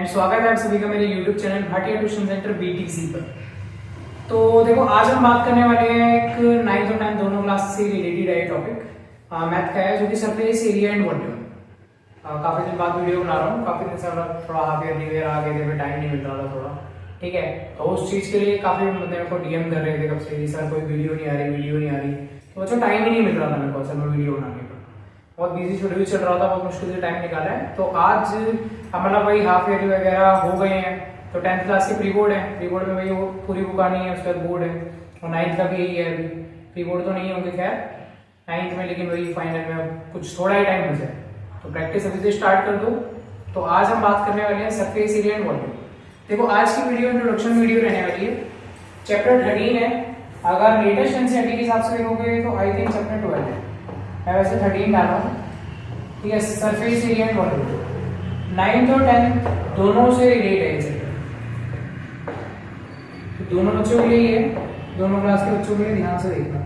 स्वागत है आप सभी का मेरे YouTube channel Bhatia tuition centre BTC पर। तो देखो आज हम बात करने वाले हैं एक 9th और 10th दोनों क्लास से रिलेटेड है टॉपिक मैथ का है, जो कि सरफेस एरिया एंड वॉल्यूम। काफी दिन बाद वीडियो बना रहा हूँ, काफी दिन से थोड़ा हाफ ईयर न्यू ईयर आ गए थे, टाइम नहीं मिल रहा था थोड़ा, ठीक है। तो उस चीज के लिए काफी बंदे मेरे को DM कर रहे थे कब से, सर कोई वीडियो नहीं आ रही, तो बच्चों टाइम ही नहीं मिल रहा था मेरे को असल में वीडियो बनाने का। बहुत बिजी शेड्यूल चल रहा था, बहुत मुश्किल से टाइम निकाला है। तो आज मतलब वही हाफ ईयरली वगैरह हो गए हैं, तो 10th क्लास के प्री बोर्ड है, प्री बोर्ड में वही वो पूरी बुक आनी है, उसके बाद बोर्ड है, और 9th का भी यही है। अभी प्री बोर्ड तो नहीं होंगे खैर 9th में, लेकिन वही फाइनल में कुछ थोड़ा ही टाइम बचा है, तो प्रैक्टिस अभी से स्टार्ट कर दो। तो आज हम बात करने वाले हैं सरफेस एरिया एंड वॉल्यूम। देखो आज की वीडियो इंट्रोडक्शन वीडियो रहने वाली है, चैप्टर 13 है। अगर लेटेस्ट एनसीईआरटी के हिसाब से देखोगे तो आई थिंक चैप्टर 12 है, मैं वैसे 13 डाला हूँ, ठीक है। Surface area and volume 9th और 10th दोनों से रिलेट है ये चैप्टर, तो दोनों बच्चों के लिए, दोनों क्लास के बच्चों के लिए ध्यान से देखना।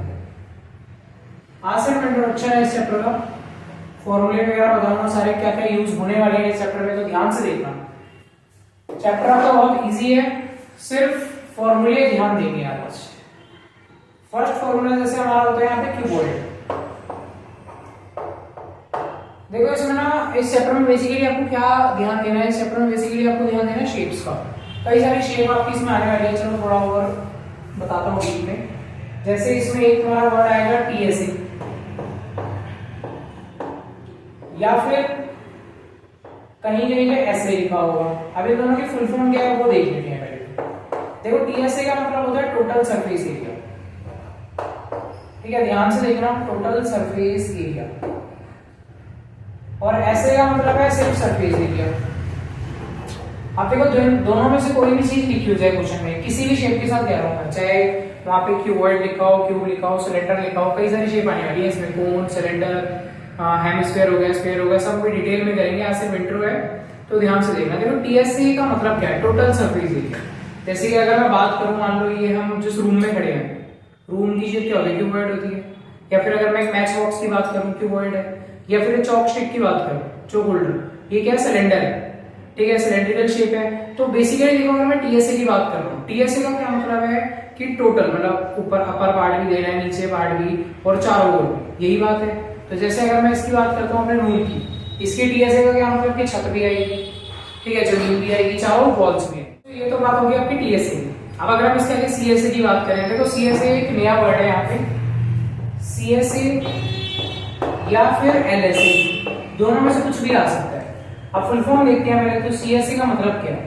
आज सिर्फ इंट्रोडक्शन है इस चैप्टर का, फॉर्मूले वगैरह बताऊंगा सारे क्या क्या यूज होने वाले हैं इस चैप्टर में, तो ध्यान से देखना। चैप्टर आपका बहुत इजी है, सिर्फ फॉर्मूले ध्यान देंगे आज। फर्स्ट फॉर्मूला जैसे हमारा होता है यहाँ पे क्यूबॉइड। देखो इसमें ना, इस चैप्टर में बेसिकली आपको क्या ध्यान देना है, इस चैप्टर में बेसिकली आपको ध्यान देना है शेप्स का। कई सारी शेप आपकी इसमें आने वाली है, चलो थोड़ा और बताता हूँ डीप में। जैसे इसमें एक हमारा वर्ड आएगा TSA, या फिर कहीं कहीं पे ऐसे लिखा होगा। अभी दोनों की फुल फॉर्म क्या है वो देख लेते हैं पहले। देखो TSA का मतलब होता है टोटल सरफेस एरिया, ठीक है, ध्यान से देखना, टोटल सरफेस एरिया। और ऐसे का मतलब है सिर्फ सरफेस एरिया। आप देखो दोनों में से कोई भी चीज लिखी हो जाए क्वेश्चन में, किसी भी शेप के साथ कह रहा हूं मैं, चाहे वहां पे क्यूबॉइड लिखा हो, क्यूब लिखा हो, सिलेंडर लिखा हो, कई सारी शेप आने वाली है इसमें, कोन, सिलेंडर, हेमिस्फीयर हो गया, स्फीयर हो गया, सब डिटेल में करेंगे। आज सिर्फ इंट्रो है, तो ध्यान से देखना। देखो TSA का मतलब क्या है, टोटल सरफेस एरिया। जैसे कि अगर मैं बात करूं, मान लो ये हम जिस रूम में खड़े हैं, रूम की शेप क्या होती है, क्यूबॉइड होती है। या फिर अगर मैं एक मैच बॉक्स की बात करूं, क्यूबॉइड है। या फिर चॉक स्टिक की बात करूं, चॉक होल्डर, ये क्या है, सिलेंडर है, ठीक है, सिलेंड्रिकल शेप है। तो बेसिकली देखो अगर मैं TSA की बात कर रहा हूँ, TSA का क्या मतलब है कि टोटल, मतलब ऊपर अपर पार्ट भी दे रहा है, नीचे पार्ट भी, और चारों ओर, यही बात है। तो जैसे अगर मैं इसकी बात करता हूँ अपने रूम की, इसके TSA का क्या मतलब कि छत भी आएगी, ठीक है, जमीन भी आएगी, चारों वॉल्स भी है। तो ये तो बात होगी आपकी TSA। अब अगर हम इसके आगे CSA की बात करें, देखो CSA एक नया वर्ड है यहाँ पे, CSA या फिर LSA, दोनों में से कुछ भी आ सकता है। अब फुल फॉर्म देखते हैं पहले। तो CSA का मतलब क्या है,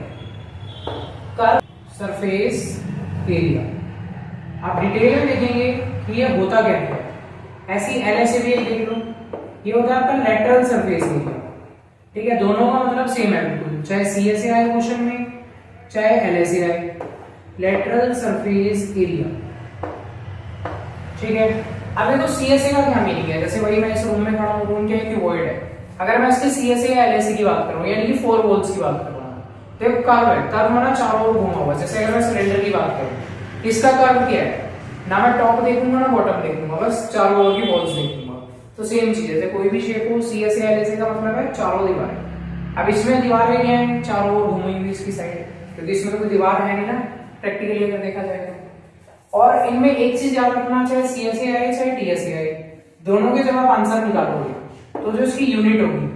कर्व सरफेस एरिया। आप डिटेल में देखेंगे कि ये होता क्या है। ऐसी LSA भी एक देख लो, ये होता है आपका लेटरल सरफेस एरिया, ठीक है। दोनों का मतलब सेम है बिल्कुल, चाहे CSA आए क्वेश्चन में, चाहे LSA आए, लेटरल सरफेस एरिया, ठीक है। अब देखो CSA का क्या मीनिंग है, जैसे वही मैं इस रूम में खड़ा हूँ, रूम क्या है, क्यूबॉइड है। अगर मैं इसके CSA या LSA की बात करूँ, यानी कि 4 वॉल्स की बात कर रहा हूँ, देखो कर्व है, कर्व माना चारों ओर घुमा हुआ। जैसे अगर मैं सिलेंडर की बात करूँ, इसका कर्व क्या है, ना मैं टॉप देखूंगा ना बॉटम देखूंगा, बस चारों ओर की वॉल्स देखूंगा। तो सेम चीज है, कोई भी शेप हो, CSA LSA का मतलब है चारों दीवारें। अब इसमें दीवारें क्या है, चारों ओर घूमी हुई इसकी साइड, क्योंकि इसमें तो कोई दीवार है नहीं ना प्रैक्टिकली अगर देखा जाए। और इनमें एक चीज याद रखना, चाहे CSA आए चाहे TSA आए, दोनों के जब आप आंसर निकालोगे तो जो इसकी यूनिट होगी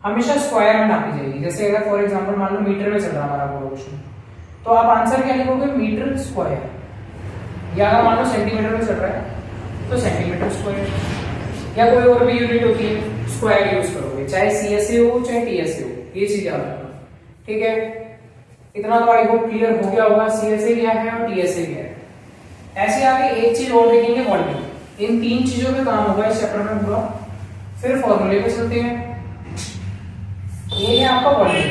हमेशा स्क्वायर में नापी जाएगी। जैसे अगर फॉर एग्जांपल मान लो मीटर में चल रहा हमारा क्वेश्चन, तो आप आंसर क्या लिखोगे, मीटर स्क्वायर। या अगर मान लो सेंटीमीटर में चल रहा है तो सेंटीमीटर स्क्वायर, या कोई और भी यूनिट होती है, स्क्वायर यूज करोगे, चाहे CSA हो चाहे TSA हो, ये चीज याद रखना, ठीक है। इतना तो आई होप क्लियर हो गया होगा, CSA क्या है और TSA क्या है। ऐसे आगे एक चीज और देखेंगे, वॉल्यूम। इन 3 चीजों पे काम होगा इस चैप्टर में पूरा। फिर फॉर्मूले पे चलते हैं। ये है आपका वॉल्यूम।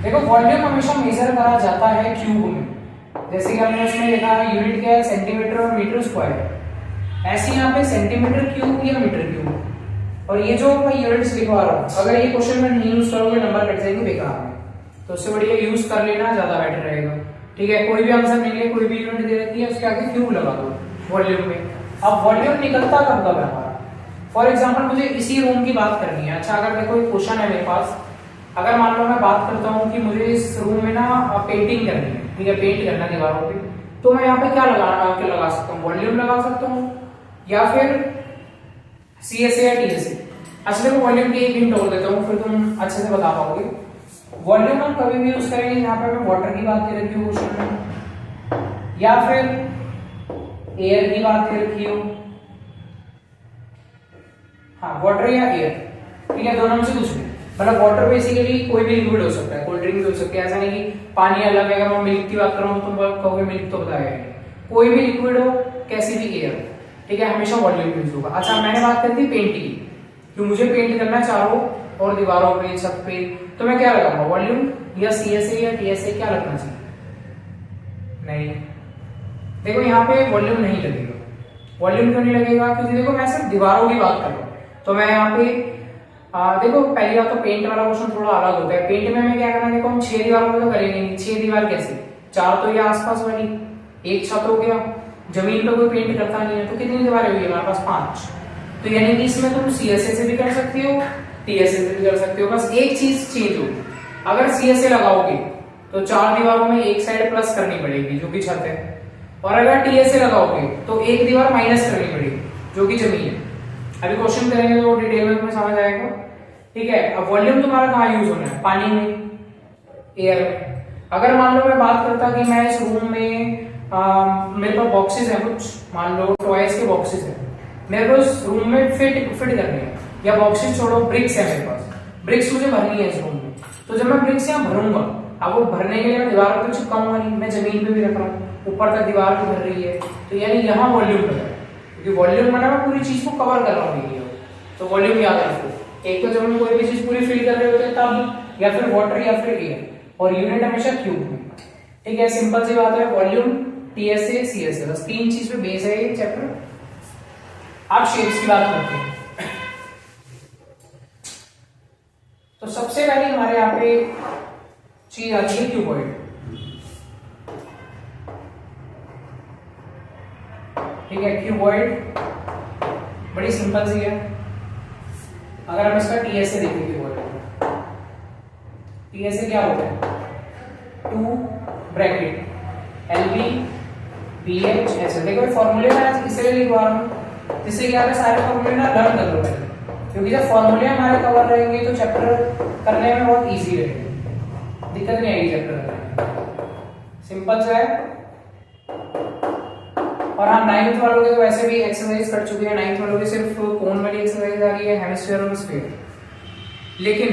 देखो वॉल्यूम हमेशा मेजर करा जाता है क्यूब में, जैसे कि हमने उसमें लिखा है यूनिट क्या है, सेंटीमीटर और मीटर स्क्वायर। ऐसे यहाँ पे सेंटीमीटर क्यूब या मीटर क्यूब। और ये जो मैं यूनिट्स लिखवा रहा हूँ, अगर ये क्वेश्चन में नहीं यूज करोगे नंबर कट जाएंगे बेकार में, तो उससे बढ़िया यूज कर लेना ज्यादा बेटर रहेगा, ठीक है। कोई भी आंसर मिले, कोई भी यूनिट दे रखी है, उसके आगे क्यूब लगा दो वॉल्यूम में। अब वॉल्यूम निकलता कब है हमारा, फॉर एग्जांपल मुझे इसी रूम की बात करनी है। अच्छा अगर देखो एक क्वेश्चन है मेरे पास अगर मान लो मैं बात करता हूँ कि मुझे इस रूम में ना पेंटिंग करनी है, ठीक है, पेंट करना है दीवारों पे, तो मैं यहाँ पे क्या लगा सकता हूँ, वॉल्यूम लगा सकता हूँ या फिर CSA या TSA। अच्छा देखो वॉल्यूम की एक हिंट और देता हूँ, फिर तुम अच्छे से बता पाओगे। वॉल्यूम हम कभी भी यूज करेंगे यहाँ पे हमें वाटर की बात कर रखी हो क्वेश्चन में, या फिर एयर की बात कर रखी हो, हाँ वाटर या एयर, ठीक है, दोनों में से कुछ भी। मतलब वाटर बेसिकली कोई भी लिक्विड हो सकता है, कोल्ड ड्रिंक भी हो सकती है, ऐसा नहीं कि पानी अलग है। अगर मैं मिल्क की बात कर रहा हूँ तो कहोगे मिल्क तो बताया है, कोई भी लिक्विड हो, कैसी भी एयर, ठीक है, हमेशा वॉल्यूम यूज होगा। अच्छा मैंने बात करी थी पेंट की, कि मुझे पेंट करना चारों और दीवारों पे, छत पे, तो मैं क्या लगाऊंगा, वॉल्यूम या CSA या TSA, क्या लगना चाहिए? नहीं, देखो यहाँ पे वॉल्यूम नहीं लगेगा। वॉल्यूम क्यों नहीं लगेगा? क्योंकि देखो मैं सिर्फ दीवारों की बात कर रहा हूँ, तो मैं यहाँ पे देखो पहली बात तो पेंट वाला क्वेश्चन थोड़ा अलग होता है। पेंट में हमें क्या करना है, देखो हम 6 दीवारों में तो करेंगे नहीं। 6 दीवार कैसे, 4 तो ये आसपास वाली, एक छत हो गया, जमीन पे कोई पेंट करता नहीं है, तो कितनी दीवारें हुई हमारे पास? 5। तो यानी कि इसमें तुम CSA से भी कर सकती हो, TSA से भी कर सकते हो, बस एक चीज चेंज होगी। अगर CSA लगाओगे तो 4 दीवारों में एक साइड प्लस करनी पड़ेगी जो कि छत है, और अगर TSA लगाओगे तो एक दीवार माइनस करनी पड़ेगी जो कि जमीन है। अभी क्वेश्चन करेंगे तो डिटेल में तुम्हें समझ आएगा, ठीक है। अब वॉल्यूम तुम्हारा कहाँ यूज होना है? पानी में, एयर में। अगर मान लो मैं बात करता कि मैं इस रूम में मेरे पास बॉक्सेस है कुछ, मान लो टॉयज के बॉक्सेस है, मेरे को इस रूम में फिट करने हैं, या बॉक्सेस छोड़ो ब्रिक्स है मेरे पास, ब्रिक्स मुझे भरनी है इस रूम में। तो जब मैं ब्रिक्स यहाँ भरूंगा, अब वो भरने के लिए मैं दीवार पर तो चिपकाऊंगा नहीं, मैं जमीन पे भी रख रहा हूँ, ऊपर तक दीवार भी भर रही है, तो यानी यहाँ वॉल्यूम लगा है, क्योंकि वॉल्यूम मतलब मैं पूरी चीज को कवर कर रहा हूँ। तो वॉल्यूम याद रखो, एक तो जब हम कोई भी चीज पूरी फिल कर रहे होते हैं तब, या फिर वाटर या फिर एयर, और यूनिट हमेशा क्यूब में, ठीक है। सिंपल सी बात है, वॉल्यूम, TSA, CSA, बस 3 चीज पे बेस है ये चैप्टर। आप शेप्स की बात करते हैं, तो सबसे पहले हमारे यहाँ पे चीज आती है क्यूबॉइड, ठीक है। क्यूबॉइड बड़ी सिंपल सी है। अगर हम इसका TSA देखें, क्यूबॉइड TSA क्या होता है? 2 ब्रैकेट LB BH ऐसे। देखो फॉर्मूले में इसलिए लिखवा रहा हूं जिससे कि आप सारे फॉर्मूले ना लर्न कर लो पहले, क्योंकि जब फॉर्मूले हमारे कवर रहेंगे तो चैप्टर करने में बहुत इजी रहेगा, दिक्कत नहीं आएगी चैप्टर करने में, सिंपल सा है। और हाँ 9th वालों के तो वैसे भी एक्सरसाइज कर चुके हैं, 9th वालों की सिर्फ कोन वाली एक्सरसाइज आ रही है, हेमिस्फीयर और स्फीयर, लेकिन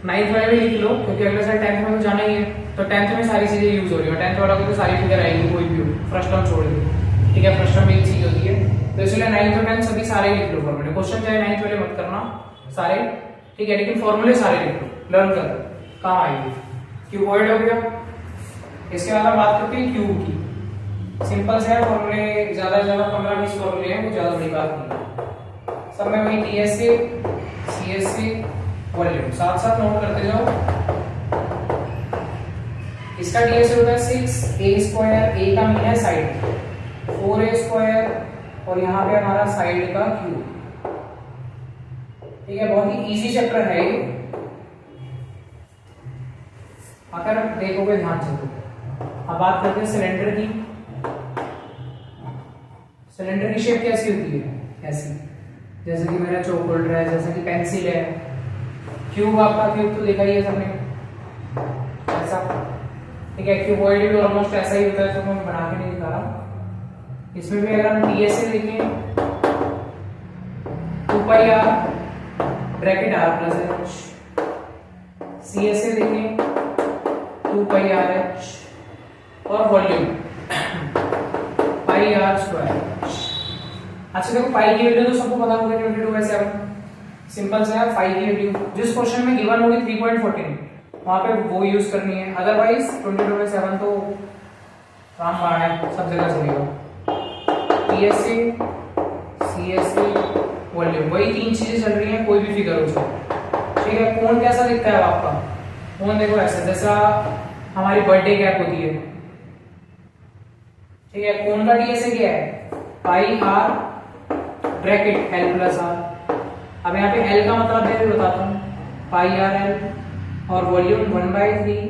9th वाले भी लिख लो क्योंकि अगले साल 10th में तो जाना ही है, तो 10th में सारी चीजें यूज हो रही है। 10th वालों को तो सारी फिगर आएगी कोई भी हो, फर्स्ट टर्म छोड़ के, ठीक है, फर्स्ट टर्म एक चीज होती है, तो इसलिए 9th और 10th सभी सारे लिख लो फॉर्मूले। क्वेश्चन चाहे 9th वाले मत करना सारे, ठीक है, लेकिन फॉर्मूले सारे लिख लो, लर्न कर लो, काम आएगी। क्यूबॉइड हो गया। इसके बाद हम बात करते हैं क्यूब की। सिंपल से है फॉर्मूले, ज्यादा से ज्यादा 15-20 फॉर्मूले हैं, वो ज्यादा बड़ी बात नहीं है, सब में वही TSA CSA वॉल्यूम साथ साथ नोट करते जाओ। इसका TSA होता है 6a², a का मीन है साइड, 4a² और यहाँ पे हमारा साइड का क्यूब, ठीक है। बहुत ही इजी चैप्टर है ये, अगर देखोगे ध्यान से तो। अब बात करते हैं सिलेंडर की। सिलेंडर की शेप कैसी होती है? ऐसी, जैसे कि मेरा चौकोल्डर है, जैसे कि पेंसिल है। क्यूब, आपका क्यूब तो देखा ही है सबने, ऐसा, ठीक है। क्यूबॉइड भी ऑलमोस्ट ऐसा ही होता है, तो मैं बना के नहीं दिखा रहा। इसमें भी अगर हम TSA देखें, 2πr bracket r plus h, CSA देखें 2πrh, और वॉल्यूम πr²। अच्छा देखो पाई की वैल्यू तो सबको पता होगी, 22/7, सिंपल सा है। पाई की वैल्यू जिस क्वेश्चन में गिवन होगी 3.14 वहां पे वो यूज करनी है, अदरवाइज 22/7 तो काम बाढ़ है, सब जगह चलेगा। TSA CSA वॉल्यूम, वही 3 चीजें चल रही हैं, कोई भी फिगर हो जाए, ठीक है। कोण कैसा दिखता है आपका? कोण देखो ऐसा, जैसा हमारी बर्थडे कैप होती है, ठीक है। कोण का TSA क्या है? πr bracket l plus r। अब यहाँ पे l का मतलब मैं भी बताता हूँ, πrl और volume 1/3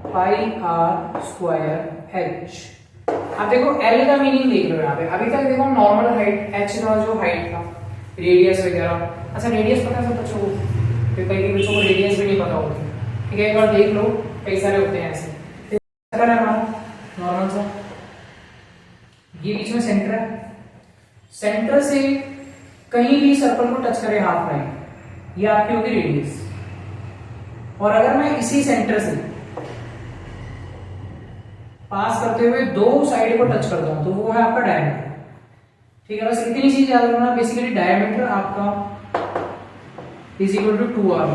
pi R square H. अब देखो एल का मीनिंग देख लो यहाँ पे। अभी तक देखो नॉर्मल हाइट एच का जो हाइट था, रेडियस वगैरह, अच्छा रेडियस पता है सब बच्चों को, तो कई बच्चों को रेडियस भी नहीं पता होती, ठीक है, एक बार देख लो, कई सारे होते हैं ऐसे। सर्कल है हमारा नॉर्मल सा, ये बीच में सेंटर है, सेंटर से कहीं भी सर्कल को टच करे हाफ लाइन, ये आपकी होगी रेडियस। और अगर मैं इसी सेंटर से पास करते हुए दो साइड को टच करता हूं तो वो है आपका डायमीटर, ठीक है। बस इतनी चीज याद रखना, बेसिकली डायमीटर आपका is equal to 2r,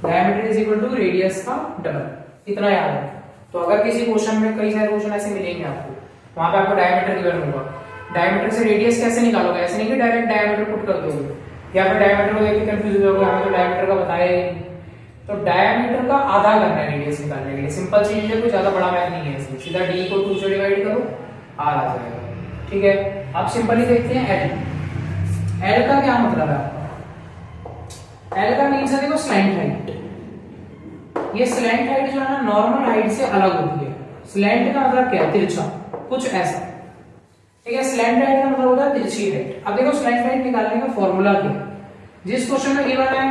diameter is equal to radius का डबल, इतना याद है। तो अगर किसी क्वेश्चन में, कई सारे क्वेश्चन ऐसे मिलेंगे आपको, वहां पे आपको डायमीटर गिवन होगा, डायमीटर से रेडियस कैसे निकालोगे, ऐसे नहीं कि डायरेक्ट डायमीटर पुट कर दोगे, या फिर डायमीटर को देख के कंफ्यूज हो गया, हमें तो डायमीटर का बताया ही नहीं। तो डायमीटर का आधा करना है रेडियस निकालने के लिए, सिंपल चीज है, कोई ज्यादा बड़ा मैथ नहीं है इसमें, सीधा d को 2 से डिवाइड करो, r आ जाएगा, ठीक है। अब सिंपली देखते हैं l। l का क्या मतलब है आपका, l का मीन्स है देखो स्लैंट हाइट। ये स्लैंट हाइट जो है ना नॉर्मल हाइट से अलग होती है। स्लैंट का मतलब क्या है, तिरछा, कुछ ऐसा, ठीक है। स्लैंट हाइट का मतलब होता है तिरछी हाइट। अब देखो स्लैंट हाइट निकालने का फॉर्मूला क्या है, जिस क्वेश्चन में गिवन है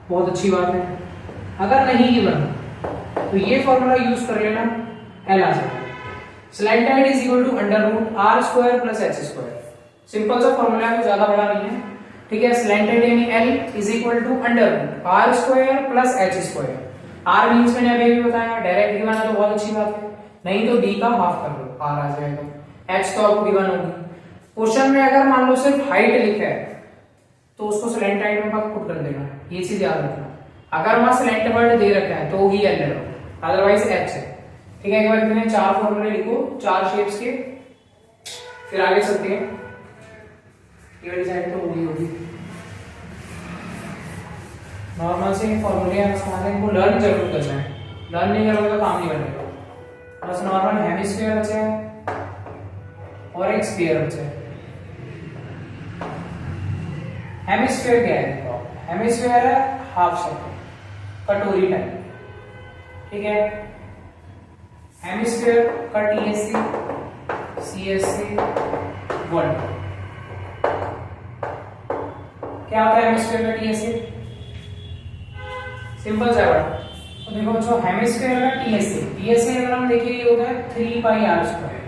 बहुत अच्छी बात है, अगर नहीं गिवन तो ये फॉर्मूला यूज कर लेना, एल आ जाएगा। Slant height is equal to under root R square plus H square, simple सा फॉर्मूला है, ज्यादा बड़ा नहीं है, ठीक है। स्लैंट हाइट यानी L is equal to under root R square plus H square. R means मैंने अभी भी बताया, डायरेक्ट गिवन है तो बहुत अच्छी बात है, नहीं तो डी का हाफ कर लो, आर आ जाएगा, एच तो आपको गिवन होगी। क्वेश्चन में अगर मान लो सिर्फ हाइट लिखा है तो उसको स्लैंट हाइट में पुट कर देना, ये चीज याद रखना। अगर वहां स्लैंट वर्ड दे रखा है तो ही एल ले लो, अदरवाइज एच है, ठीक है। एक बार इतने 4 फॉर्मूले लिखो, 4 शेप्स के, फिर आगे चलते हैं। ये वाली साइड तो होगी होगी नॉर्मल से फॉर्मूले हैं, इनको लर्न जरूर करना है, लर्न नहीं करोगे तो काम नहीं बनेगा। बस नॉर्मल हेमिस्फीयर बचा है और एक स्फीयर बचा है। हेमिस्फीयर क्या है, हेमिस्फीयर है हाफ सर्कल, कटोरी टाइप, ठीक है। हेमिस्फीयर का टीएससी सीएससी वर्ड क्या होता है, हेमिस्फीयर का टीएससी सिंपल सा वर्ड। तो देखो जो हेमिस्फीयर का टीएससी, टीएससी अगर हम देखिए ये होता है 3 पाई आर स्क्वायर,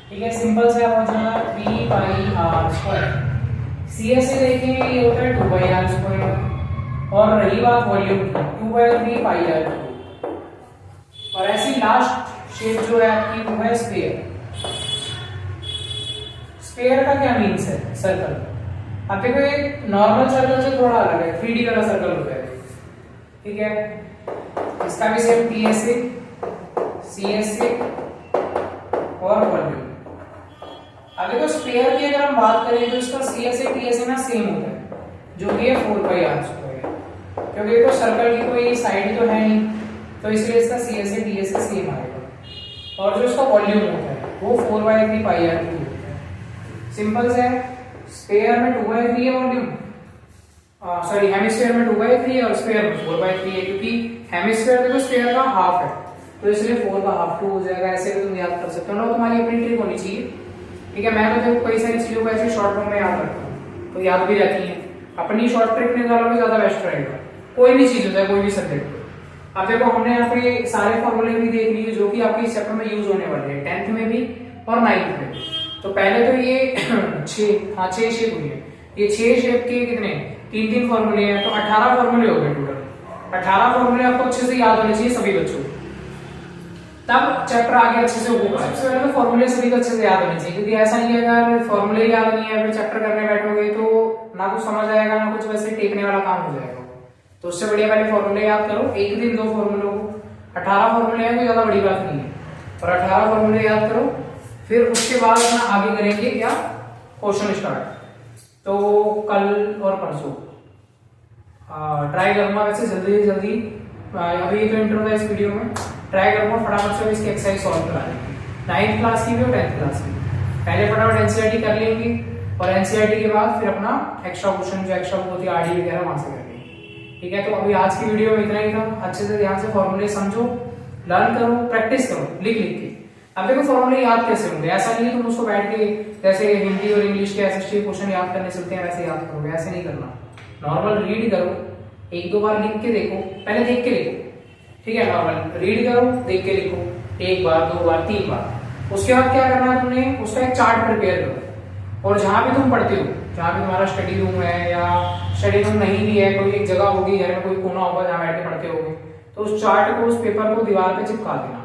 ठीक है, सिंपल सा हो जाएगा 3 पाई आर स्क्वायर। सीएससी देखेंगे ये होता है 2 पाई आर स्क्वायर। और रही बात वॉल्यूम की, 2/3 पाई आर क्यूब। और ऐसी लास्ट शेप जो है आपकी वो है स्फीयर। स्फीयर का क्या मीन्स है, सर्कल। अब देखो ये नॉर्मल सर्कल से थोड़ा अलग है, 3D वाला सर्कल होता है, ठीक है। इसका भी सेम टीएससी सीएससी और वॉल्यूम। अब देखो स्फीयर की अगर हम बात करें तो इसका सीएससी टीएससी ना सेम होता है, जो कि 4 पाई आर स्क्वायर, क्योंकि देखो सर्कल की कोई साइड तो है नहीं, तो इसलिए इसका सीएससी टीएससी सेम आएगा। और जो इसका वॉल्यूम होता है वो 4/3 पाई आर क्यूब होता है। सिंपल से स्फीयर में 2/3 है वॉल्यूम, सॉरी हेमिस्फीयर में 2/3 है और स्फीयर में 4/3 है, क्योंकि हेमिस्फीयर देखो स्फीयर का हाफ है, तो इसलिए 4 का हाफ 2 हो जाएगा। ऐसे भी तुम याद कर सकते हो ना, तुम्हारी अपनी ट्रिक होनी चाहिए, ठीक है। मैं तो देखो कई सारी चीजों को ऐसे शॉर्ट फॉर्म में याद रखता हूँ, तो याद भी रहती है। अपनी शॉर्ट ट्रिक निकालोगे ज्यादा बेस्ट रहेगा, कोई भी चीज होता है, कोई भी सब्जेक्ट। अब देखो हमने यहाँ पे सारे फॉर्मूले भी देख लिए जो कि आपके इस चैप्टर में यूज होने वाले हैं, 10th में भी और 9th में। तो पहले तो ये 6 शेप हुई है, ये 6 शेप के कितने 3 फॉर्मूले हैं, तो 18 फॉर्मूले हो गए टोटल। 18 फॉर्मूले आपको अच्छे से याद होने चाहिए सभी बच्चों को, तब चैप्टर आगे अच्छे से होगा। सबसे पहले तो फॉर्मूले सभी को अच्छे से याद होने चाहिए, क्योंकि ऐसा नहीं है अगर फॉर्मूले याद नहीं है फिर चैप्टर करने बैठोगे तो ना कुछ समझ आएगा ना कुछ, वैसे टेकने वाला काम हो जाएगा। तो उससे बढ़िया पहले फॉर्मूले याद करो, एक दिन 2 फॉर्मूलों को, 18 फॉर्मूले हैं, कोई ज्यादा बड़ी बात नहीं है। और 18 फॉर्मूले याद करो, फिर उसके बाद अपना आगे करेंगे क्या, क्वेश्चन स्टार्ट। तो कल और परसों ट्राई करूंगा वैसे जल्दी, अभी तो इंट्रो था इस वीडियो में, ट्राई करूंगा फटाफट से इसकी एक्सरसाइज सॉल्व कराने की, 9th क्लास की भी और 10th क्लास की। पहले फटाफट एनसीईआरटी कर लेंगे और एनसीईआरटी के बाद फिर अपना एक्स्ट्रा क्वेश्चन जो एक्स्ट्रा होती है आरडी वगैरह वहां से करेंगे। ठीक है, तो अभी आज की वीडियो में इतना ही था। अच्छे से ध्यान से फॉर्मूले समझो, लर्न करो, प्रैक्टिस करो लिख लिख के। अब देखो फॉर्मूले याद कैसे होंगे, ऐसा नहीं है तुम उसको बैठ के जैसे हिंदी और इंग्लिश के एसएसटी क्वेश्चन याद करने चलते हैं वैसे याद करोगे, ऐसे नहीं करना। नॉर्मल रीड करो, एक दो बार लिख के देखो, पहले देख के लिखो, ठीक है, नॉर्मल रीड करो, देख के लिखो, एक बार, दो बार, तीन बार। उसके बाद क्या करना है तुमने, उसका एक चार्ट प्रिपेयर करो, और जहां भी तुम पढ़ते हो, जहां भी तुम्हारा स्टडी रूम है या स्टडी रूम नहीं भी है, कोई एक जगह होगी घर में, कोई कोना होगा जहां बैठ के पढ़ते होगे, तो उस चार्ट को, उस पेपर को दीवार पे चिपका देना।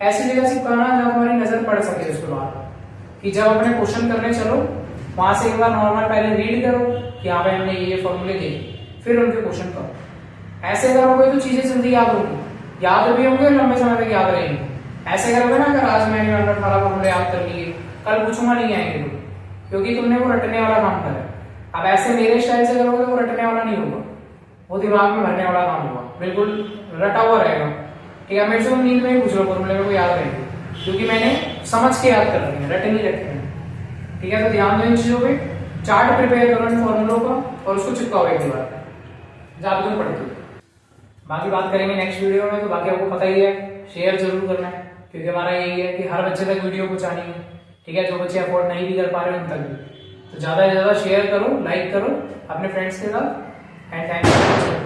ऐसी जगह चिपकाना जहां तुम्हारी नजर पड़ सके उसके बाद, कि जब अपने क्वेश्चन करने चलो वहां से एक बार नॉर्मल पहले रीड करो कि हाँ भाई हमने ये फॉर्मूले देखे, फिर उनके क्वेश्चन करो। ऐसे करोगे तो चीजें जल्दी याद होंगी, याद भी होंगे, लंबे समय तक याद रहेंगे। ऐसे करोगे ना, अगर आज मैंने 18 फॉर्मूले याद कर लिए, कल पूछूंगा नहीं आएंगे लोग, क्योंकि तुमने वो रटने वाला काम करा है। अब ऐसे मेरे स्टाइल से करोगे तो वो रटने वाला नहीं होगा, वो दिमाग में भरने वाला काम होगा, बिल्कुल रटा हुआ रहेगा। ठीक है, मेरे से नींद में ही पूछ लो फॉर्मूले, मेरे को याद रहेंगे, क्योंकि मैंने समझ के याद कर रही है, रटे नहीं रखे हैं। ठीक है, तो ध्यान दो इन चीजों पे, चार्ट प्रिपेयर करो इन फॉर्मूलों का और उसको चिपकाओ एक दीवार पे जहां तुम पढ़ते हो। बाकी बात करेंगे नेक्स्ट वीडियो में, तो बाकी आपको पता ही है, शेयर जरूर करना है, क्योंकि हमारा यही है कि हर बच्चे तक वीडियो पहुंचानी है। ठीक है, जो बच्चे अफोर्ड नहीं भी कर पा रहे हैं उन तक भी, तो ज्यादा से ज्यादा शेयर करो, लाइक करो अपने फ्रेंड्स के साथ। And thank you.